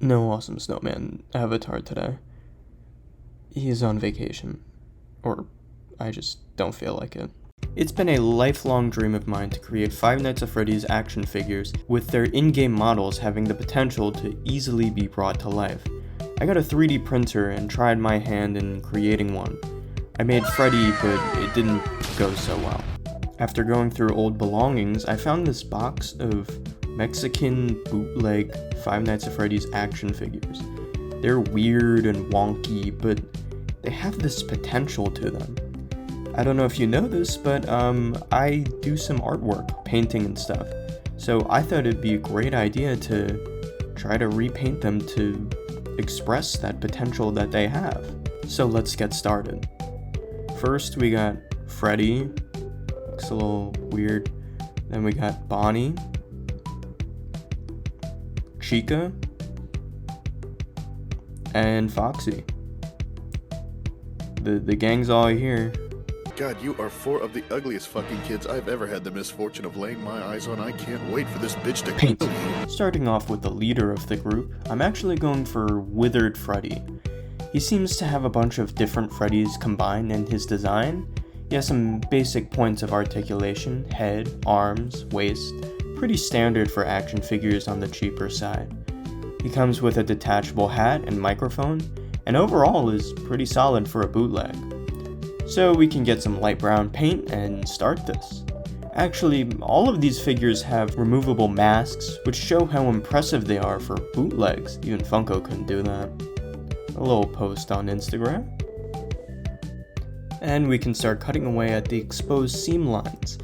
No awesome snowman avatar today. He's on vacation. Or I just don't feel like it. It's been a lifelong dream of mine to create Five Nights at Freddy's action figures with their in-game models having the potential to easily be brought to life. I got a 3D printer and tried my hand in creating one. I made Freddy, but it didn't go so well. After going through old belongings, I found this box of Mexican bootleg Five Nights at Freddy's action figures. They're weird and wonky, but they have this potential to them. I don't know if you know this, but I do some artwork, painting and stuff. So I thought it'd be a great idea to try to repaint them to express that potential that they have. So let's get started. First we got Freddy, looks a little weird. Then we got Bonnie, Chica, and Foxy. The gang's all here. God, you are four of the ugliest fucking kids I've ever had the misfortune of laying my eyes on. I can't wait for this bitch to paint. Starting off with the leader of the group, I'm actually going for Withered Freddy. He seems to have a bunch of different Freddys combined in his design. He has some basic points of articulation, head, arms, waist, pretty standard for action figures on the cheaper side. He comes with a detachable hat and microphone, and overall is pretty solid for a bootleg. So we can get some light brown paint and start this. Actually, all of these figures have removable masks, which show how impressive they are for bootlegs. Even Funko couldn't do that. A little post on Instagram. And we can start cutting away at the exposed seam lines.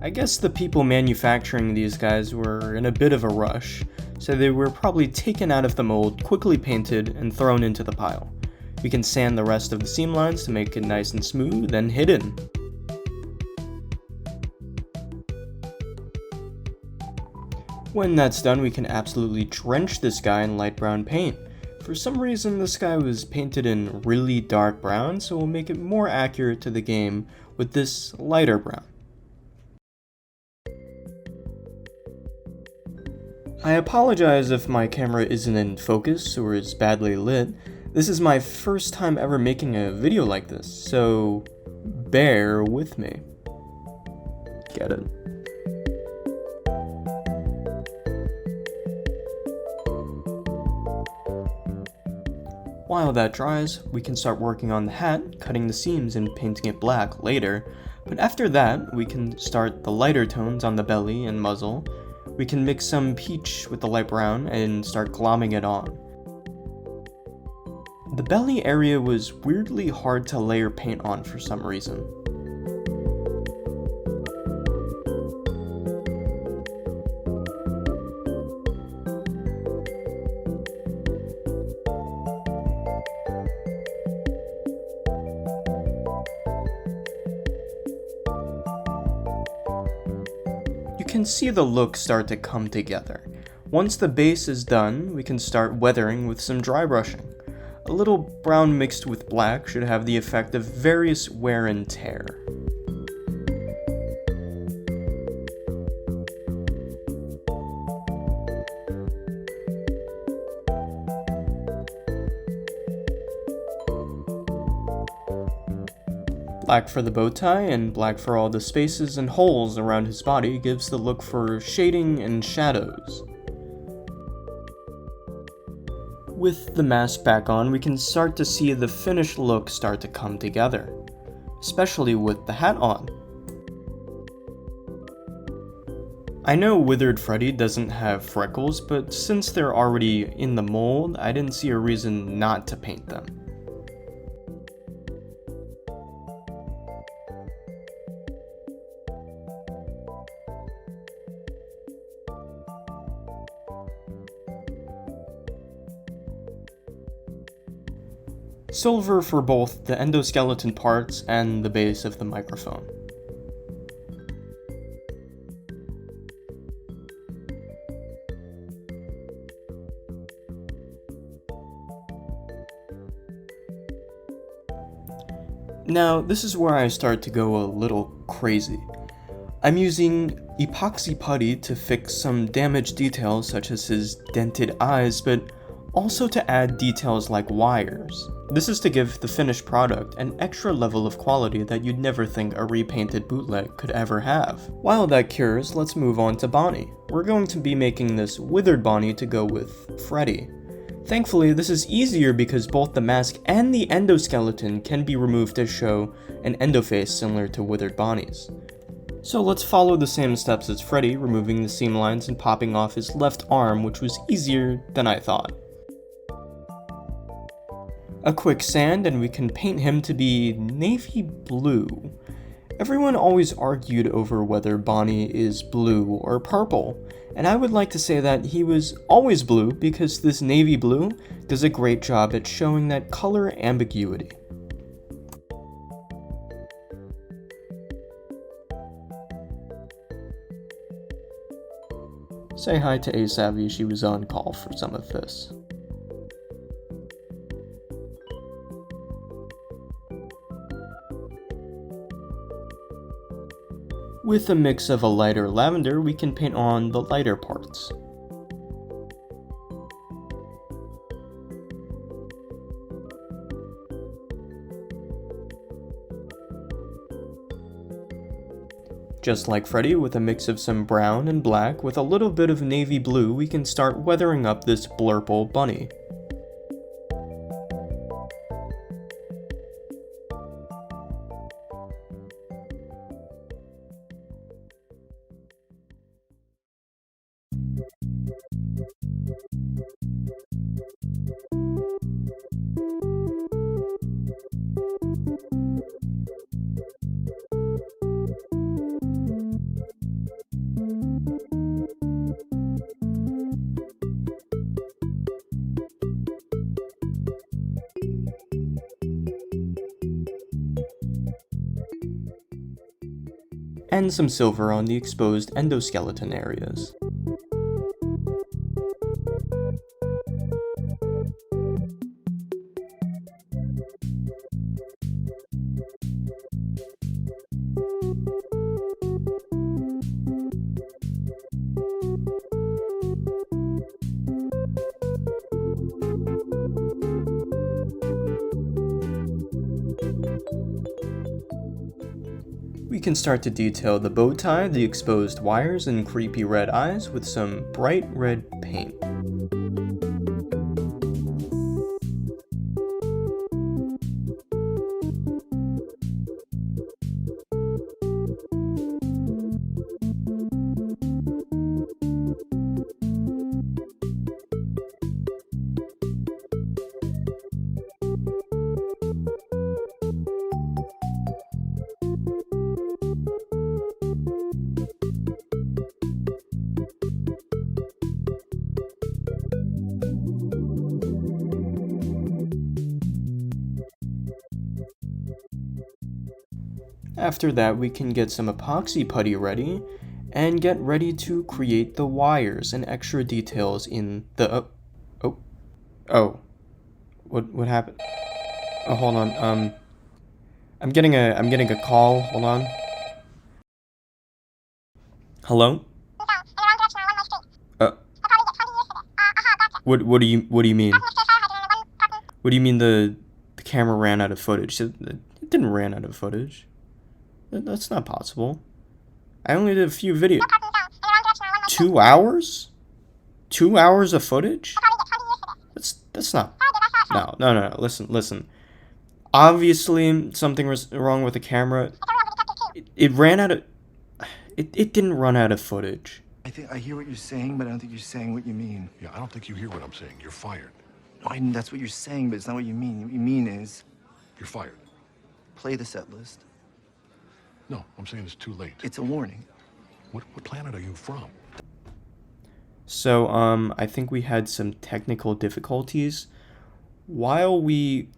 I guess the people manufacturing these guys were in a bit of a rush, so they were probably taken out of the mold, quickly painted, and thrown into the pile. We can sand the rest of the seam lines to make it nice and smooth and hidden. When that's done, we can absolutely drench this guy in light brown paint. For some reason, this guy was painted in really dark brown, so we'll make it more accurate to the game with this lighter brown. I apologize if my camera isn't in focus or is badly lit. This is my first time ever making a video like this, so bear with me. Get it? While that dries, we can start working on the hat, cutting the seams and painting it black later, but after that, we can start the lighter tones on the belly and muzzle. We can mix some peach with the light brown and start glomming it on. The belly area was weirdly hard to layer paint on for some reason. You can see the look start to come together. Once the base is done, we can start weathering with some dry brushing. A little brown mixed with black should have the effect of various wear and tear. Black for the bow tie and black for all the spaces and holes around his body gives the look for shading and shadows. With the mask back on, we can start to see the finished look start to come together, especially with the hat on. I know Withered Freddy doesn't have freckles, but since they're already in the mold, I didn't see a reason not to paint them. Silver for both the endoskeleton parts and the base of the microphone. Now, this is where I start to go a little crazy. I'm using epoxy putty to fix some damaged details such as his dented eyes, but Also to add details like wires. This is to give the finished product an extra level of quality that you'd never think a repainted bootleg could ever have. While that cures, let's move on to Bonnie. We're going to be making this Withered Bonnie to go with Freddy. Thankfully, this is easier because both the mask and the endoskeleton can be removed to show an endoface similar to Withered Bonnie's. So let's follow the same steps as Freddy, removing the seam lines and popping off his left arm, which was easier than I thought. A quick sand and we can paint him to be navy blue. Everyone always argued over whether Bonnie is blue or purple, and I would like to say that he was always blue because this navy blue does a great job at showing that color ambiguity. Say hi to A-Savvy, she was on call for some of this. With a mix of a lighter lavender, we can paint on the lighter parts. Just like Freddy, with a mix of some brown and black with a little bit of navy blue, we can start weathering up this blurple bunny. And some silver on the exposed endoskeleton areas. We can start to detail the bow tie, the exposed wires, and creepy red eyes with some bright red paint. After that, we can get some epoxy putty ready and get ready to create the wires and extra details in the what happened? Oh, hold on. I'm getting a call. Hold on. Hello? What do you mean? What do you mean the camera ran out of footage? It didn't ran out of footage. That's not possible. I only did a few videos. 2 hours? 2 hours of footage? That's not. No. Listen. Obviously, something was wrong with the camera. It ran out of. It didn't run out of footage. I hear what you're saying, but I don't think you're saying what you mean. Yeah, I don't think you hear what I'm saying. You're fired. No, that's what you're saying, but it's not what you mean. What you mean is... You're fired. Play the set list. No, I'm saying it's too late. It's a warning. What planet are you from? So, I think we had some technical difficulties. While we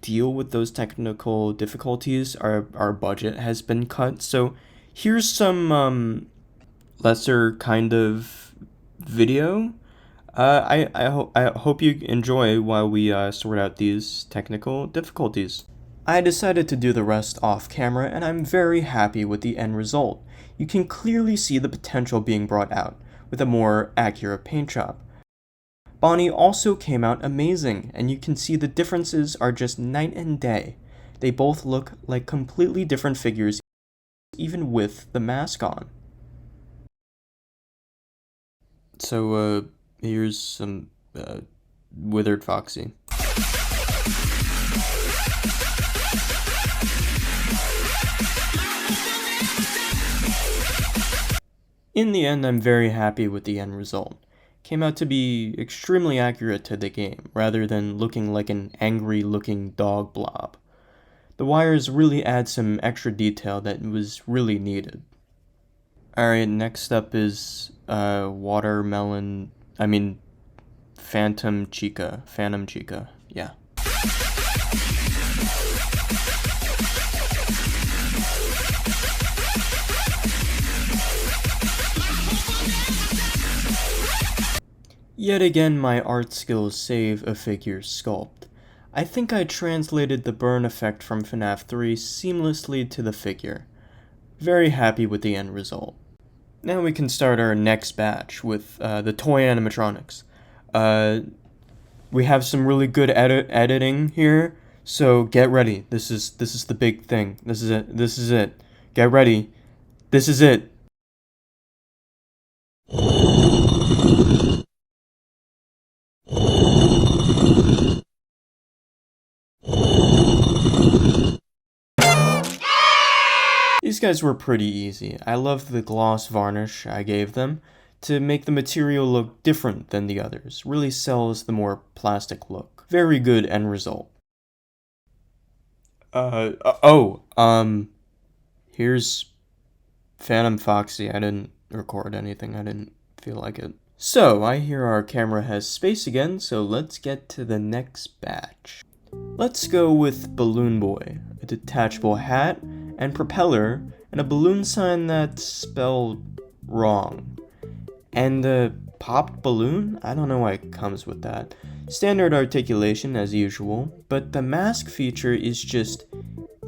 deal with those technical difficulties, our budget has been cut. So, here's some, lesser kind of video. I hope you enjoy while we sort out these technical difficulties. I decided to do the rest off camera, and I'm very happy with the end result. You can clearly see the potential being brought out with a more accurate paint job. Bonnie also came out amazing, and you can see the differences are just night and day. They both look like completely different figures, even with the mask on. So, here's some, Withered Foxy. In the end, I'm very happy with the end result. Came out to be extremely accurate to the game, rather than looking like an angry-looking dog blob. The wires really add some extra detail that was really needed. Alright, next up is, Phantom Chica, yeah. Yet again, my art skills save a figure's sculpt. I think I translated the burn effect from FNAF 3 seamlessly to the figure. Very happy with the end result. Now we can start our next batch with the toy animatronics. We have some really good editing here, so get ready. This is the big thing. This is it. Get ready. This is it. These guys were pretty easy. I loved the gloss varnish I gave them to make the material look different than the others. Really sells the more plastic look. Very good end result. Here's Phantom Foxy. I didn't record anything. I didn't feel like it. So, I hear our camera has space again, so let's get to the next batch. Let's go with Balloon Boy, a detachable hat and propeller, and a balloon sign that's spelled wrong. And the popped balloon? I don't know why it comes with that. Standard articulation as usual, but the mask feature is just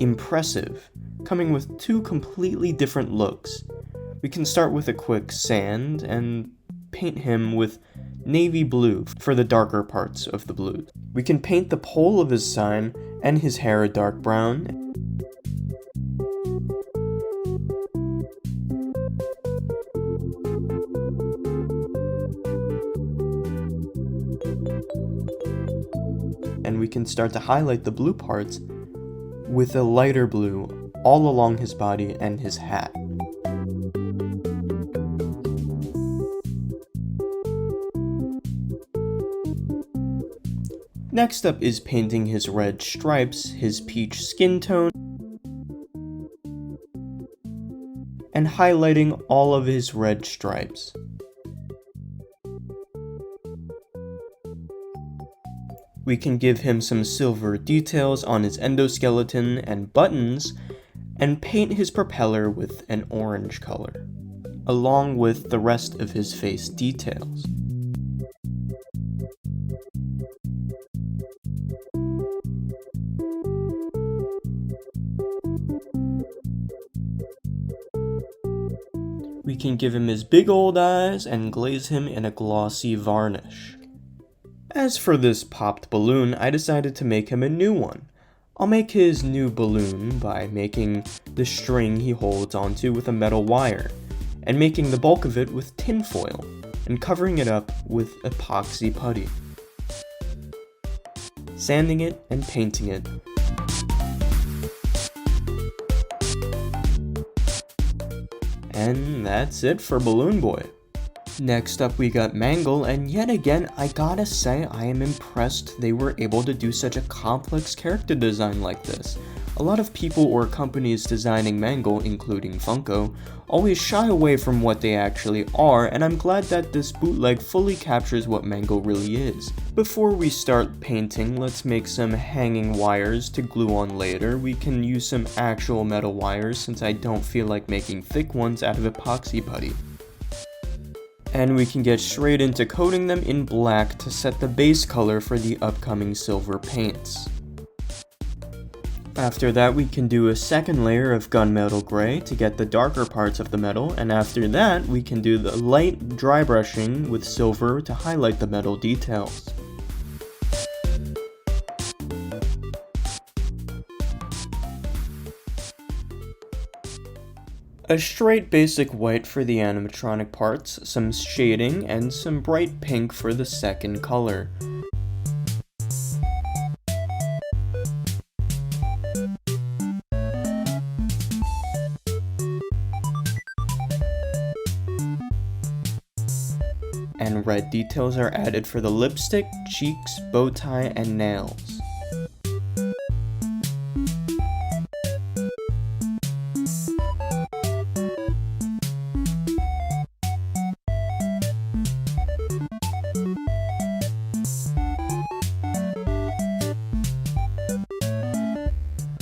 impressive, coming with two completely different looks. We can start with a quick sand and paint him with navy blue for the darker parts of the blue. We can paint the pole of his sign and his hair a dark brown. And we can start to highlight the blue parts with a lighter blue all along his body and his hat. Next up is painting his red stripes, his peach skin tone, and highlighting all of his red stripes. We can give him some silver details on his endoskeleton and buttons, and paint his propeller with an orange color, along with the rest of his face details. We can give him his big old eyes and glaze him in a glossy varnish. As for this popped balloon, I decided to make him a new one. I'll make his new balloon by making the string he holds onto with a metal wire, and making the bulk of it with tinfoil, and covering it up with epoxy putty. Sanding it and painting it. And that's it for Balloon Boy. Next up we got Mangle, and yet again I gotta say I am impressed they were able to do such a complex character design like this. A lot of people or companies designing Mangle, including Funko, always shy away from what they actually are, and I'm glad that this bootleg fully captures what Mangle really is. Before we start painting, let's make some hanging wires to glue on later. We can use some actual metal wires since I don't feel like making thick ones out of epoxy putty. And we can get straight into coating them in black to set the base color for the upcoming silver paints. After that, we can do a second layer of gunmetal gray to get the darker parts of the metal, and after that, we can do the light dry brushing with silver to highlight the metal details. A straight basic white for the animatronic parts, some shading, and some bright pink for the second color. And red details are added for the lipstick, cheeks, bow tie, and nails.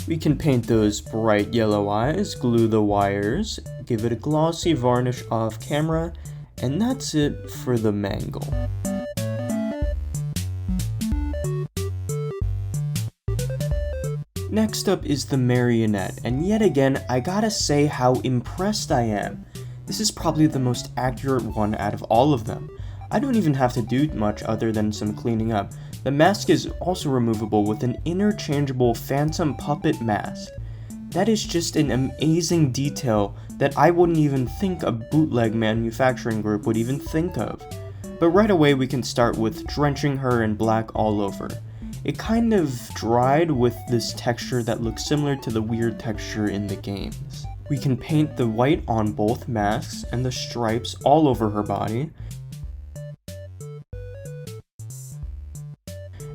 We can paint those bright yellow eyes, glue the wires, give it a glossy varnish off camera, and that's it for the Mangle. Next up is the marionette, and yet again, I gotta say how impressed I am. This is probably the most accurate one out of all of them. I don't even have to do much other than some cleaning up. The mask is also removable with an interchangeable phantom puppet mask. That is just an amazing detail that I wouldn't even think a bootleg manufacturing group would even think of. But right away we can start with drenching her in black all over. It kind of dried with this texture that looks similar to the weird texture in the games. We can paint the white on both masks and the stripes all over her body,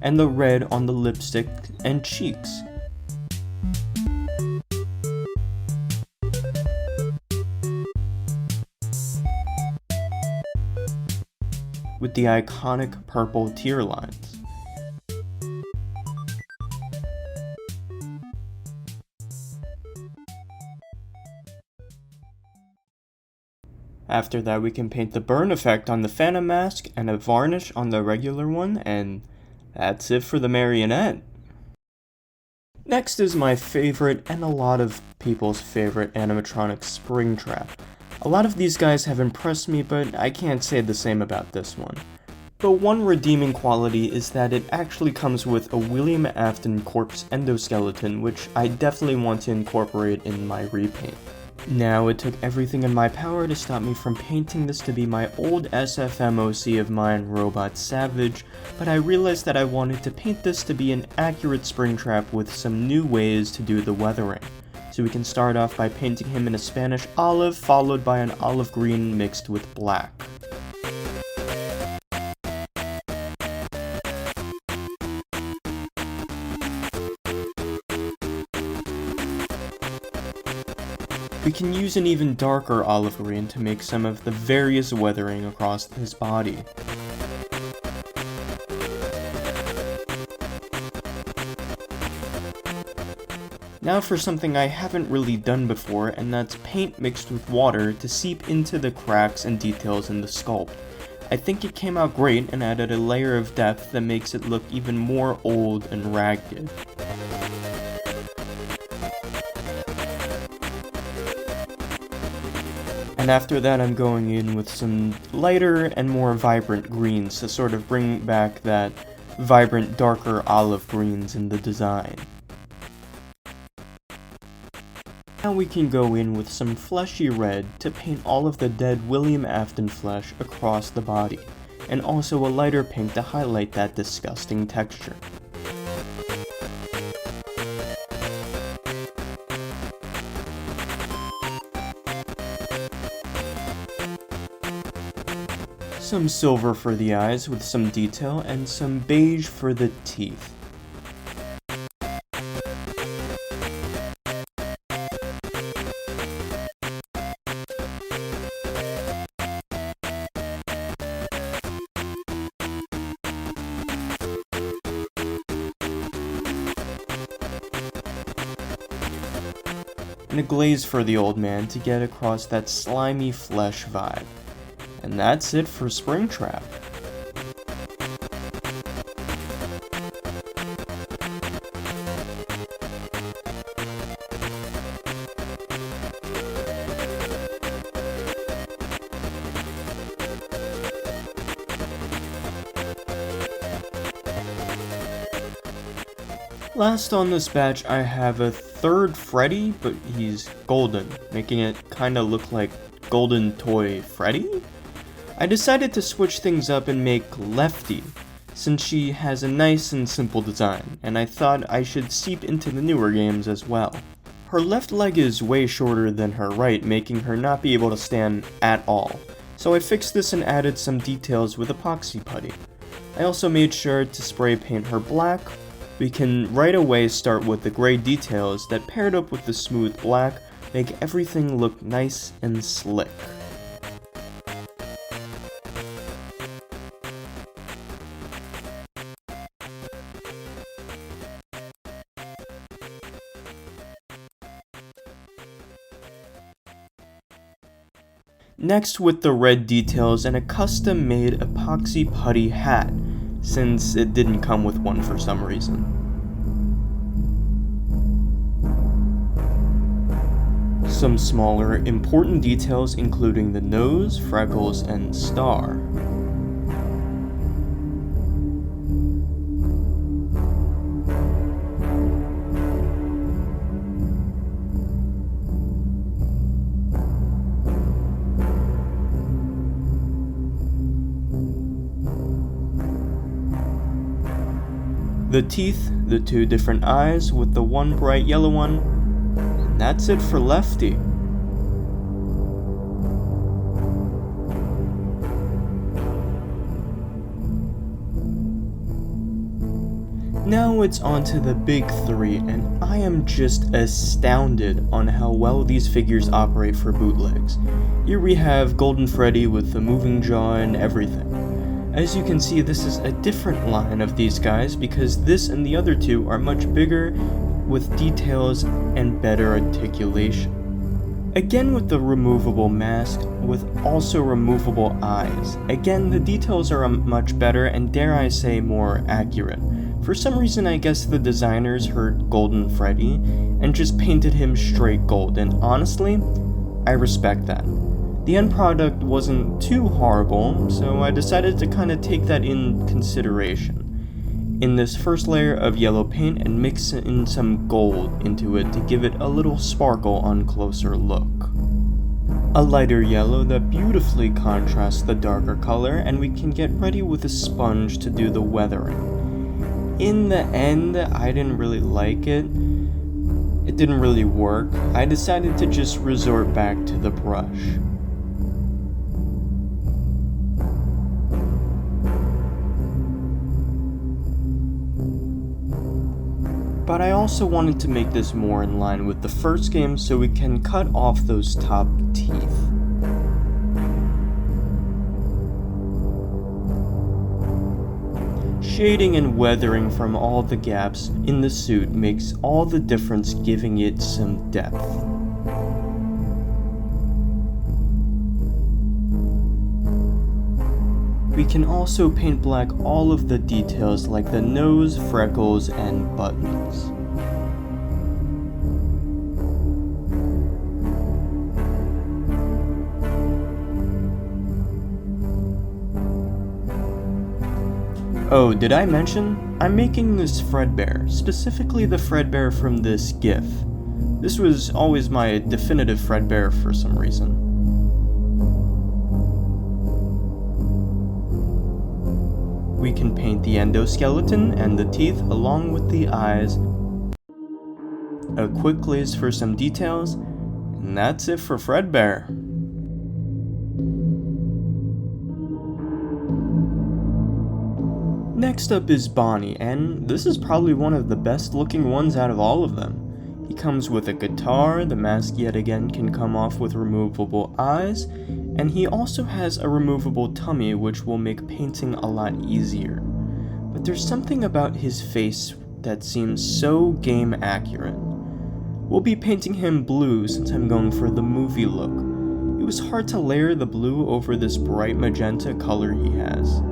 and the red on the lipstick and cheeks. With the iconic purple tear lines. After that, we can paint the burn effect on the phantom mask and a varnish on the regular one, and that's it for the marionette. Next is my favorite and a lot of people's favorite animatronic, Springtrap. A lot of these guys have impressed me, but I can't say the same about this one. The one redeeming quality is that it actually comes with a William Afton corpse endoskeleton, which I definitely want to incorporate in my repaint. Now, it took everything in my power to stop me from painting this to be my old SFMOC of mine, Robot Savage, but I realized that I wanted to paint this to be an accurate Springtrap with some new ways to do the weathering. So we can start off by painting him in a Spanish olive, followed by an olive green mixed with black. We can use an even darker olive green to make some of the various weathering across his body. Now for something I haven't really done before, and that's paint mixed with water to seep into the cracks and details in the sculpt. I think it came out great and added a layer of depth that makes it look even more old and ragged. And after that, I'm going in with some lighter and more vibrant greens to sort of bring back that vibrant, darker olive greens in the design. Now we can go in with some fleshy red to paint all of the dead William Afton flesh across the body, and also a lighter pink to highlight that disgusting texture. Some silver for the eyes with some detail, and some beige for the teeth. And a glaze for the old man to get across that slimy flesh vibe. And that's it for Springtrap. Last on this batch, I have a third Freddy, but he's golden, making it kinda look like Golden Toy Freddy? I decided to switch things up and make Lefty, since she has a nice and simple design, and I thought I should seep into the newer games as well. Her left leg is way shorter than her right, making her not be able to stand at all, so I fixed this and added some details with epoxy putty. I also made sure to spray paint her black. We can right away start with the gray details that paired up with the smooth black make everything look nice and slick. Next with the red details and a custom made epoxy putty hat, since it didn't come with one for some reason. Some smaller, important details including the nose, freckles, and star. The teeth, the two different eyes with the one bright yellow one, and that's it for Lefty. Now it's on to the big three, and I am just astounded on how well these figures operate for bootlegs. Here we have Golden Freddy with the moving jaw and everything. As you can see, this is a different line of these guys because this and the other two are much bigger with details and better articulation. Again with the removable mask with also removable eyes. Again, the details are much better and dare I say more accurate. For some reason I guess the designers heard Golden Freddy and just painted him straight gold, and honestly, I respect that. The end product wasn't too horrible, so I decided to kind of take that in consideration in this first layer of yellow paint and mix in some gold into it to give it a little sparkle on closer look. A lighter yellow that beautifully contrasts the darker color, and we can get ready with a sponge to do the weathering. In the end, I didn't really like it. It didn't really work. I decided to just resort back to the brush. But I also wanted to make this more in line with the first game so we can cut off those top teeth. Shading and weathering from all the gaps in the suit makes all the difference, giving it some depth. We can also paint black all of the details like the nose, freckles, and buttons. Oh, did I mention? I'm making this Fredbear, specifically the Fredbear from this GIF. This was always my definitive Fredbear for some reason. We can paint the endoskeleton and the teeth along with the eyes. A quick glaze for some details, and that's it for Fredbear. Next up is Bonnie, and this is probably one of the best looking ones out of all of them. He comes with a guitar, the mask yet again can come off with removable eyes, and he also has a removable tummy which will make painting a lot easier. But there's something about his face that seems so game accurate. We'll be painting him blue since I'm going for the movie look. It was hard to layer the blue over this bright magenta color he has.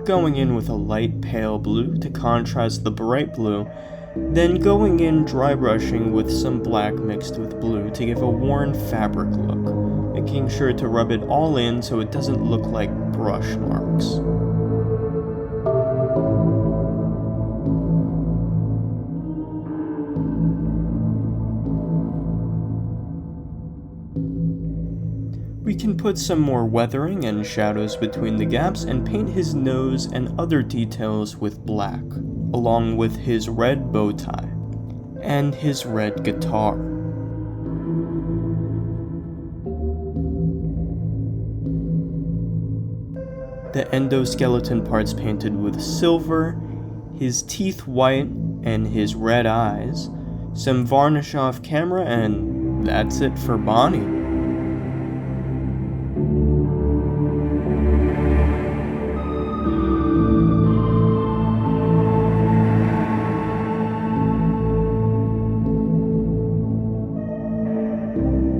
Going in with a light pale blue to contrast the bright blue, then going in dry brushing with some black mixed with blue to give a worn fabric look, making sure to rub it all in so it doesn't look like brush marks. can put some more weathering and shadows between the gaps and paint his nose and other details with black, along with his red bow tie and his red guitar. The endoskeleton parts painted with silver, his teeth white, and his red eyes, some varnish off camera, and that's it for Bonnie.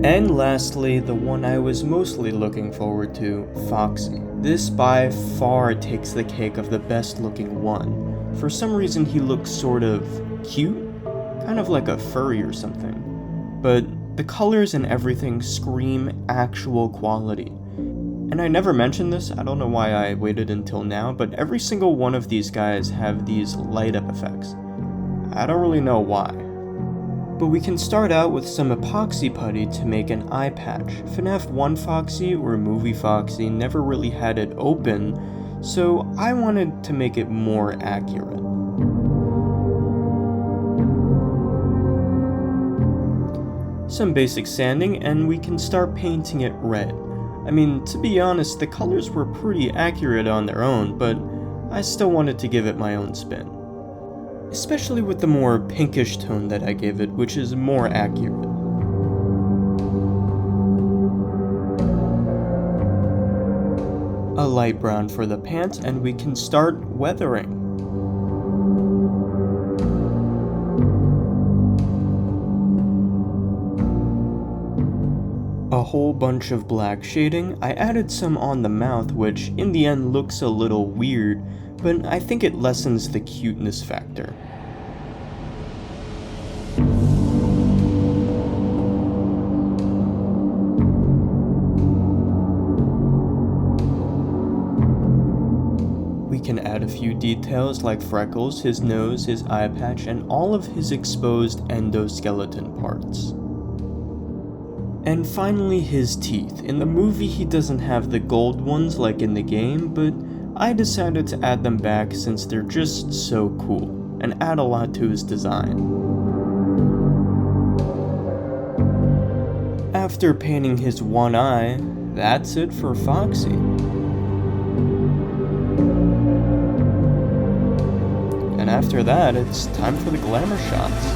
And lastly, the one I was mostly looking forward to, Foxy. This by far takes the cake of the best looking one. For some reason he looks sort of cute, kind of like a furry or something. But the colors and everything scream actual quality. And I never mentioned this, I don't know why I waited until now, but every single one of these guys have these light up effects. I don't really know why. But we can start out with some epoxy putty to make an eye patch. FNAF 1 Foxy or Movie Foxy never really had it open, so I wanted to make it more accurate. Some basic sanding and we can start painting it red. I mean, to be honest, the colors were pretty accurate on their own, but I still wanted to give it my own spin. Especially with the more pinkish tone that I gave it, which is more accurate. A light brown for the pants, and we can start weathering. A whole bunch of black shading. I added some on the mouth, which in the end looks a little weird, but I think it lessens the cuteness factor. We can add a few details like freckles, his nose, his eye patch, and all of his exposed endoskeleton parts. And finally his teeth. In the movie he doesn't have the gold ones like in the game, but I decided to add them back since they're just so cool and add a lot to his design. After painting his one eye, that's it for Foxy. And after that, it's time for the glamour shots.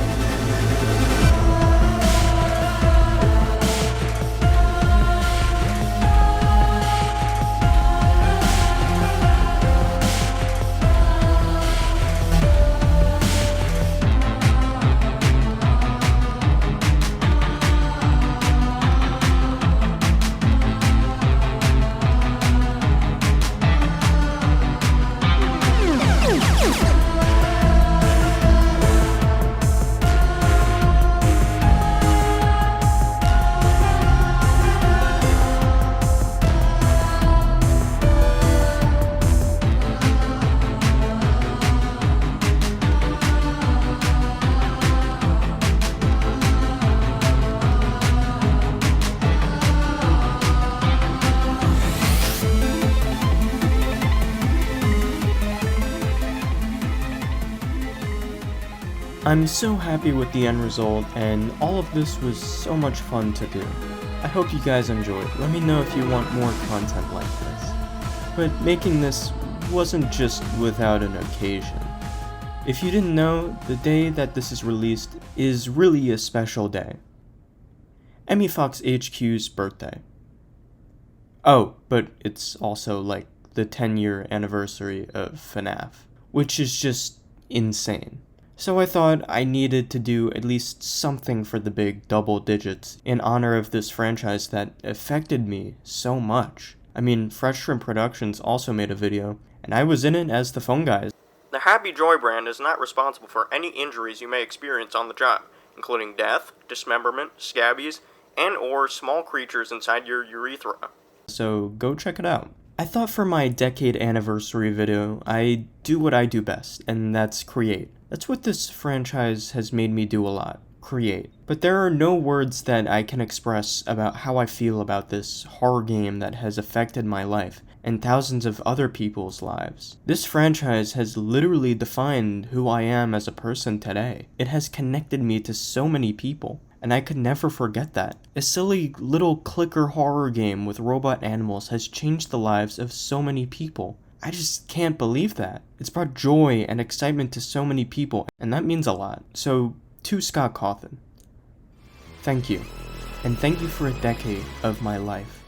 I'm so happy with the end result, and all of this was so much fun to do. I hope you guys enjoyed. Let me know if you want more content like this. But making this wasn't just without an occasion. If you didn't know, the day that this is released is really a special day. Emmy Fox HQ's birthday. Oh, but it's also like the 10-year anniversary of FNAF, which is just insane. So I thought I needed to do at least something for the big double digits in honor of this franchise that affected me so much. I mean, Fresh Shrimp Productions also made a video, and I was in it as the phone guy. The Happy Joy brand is not responsible for any injuries you may experience on the job, including death, dismemberment, scabies, and or small creatures inside your urethra. So go check it out. I thought for my decade anniversary video, I'd do what I do best, and that's create. That's what this franchise has made me do a lot, create. But there are no words that I can express about how I feel about this horror game that has affected my life and thousands of other people's lives. This franchise has literally defined who I am as a person today. It has connected me to so many people, and I could never forget that. A silly little clicker horror game with robot animals has changed the lives of so many people. I just can't believe that. It's brought joy and excitement to so many people, and that means a lot. So, to Scott Cawthon, thank you. And thank you for a decade of my life.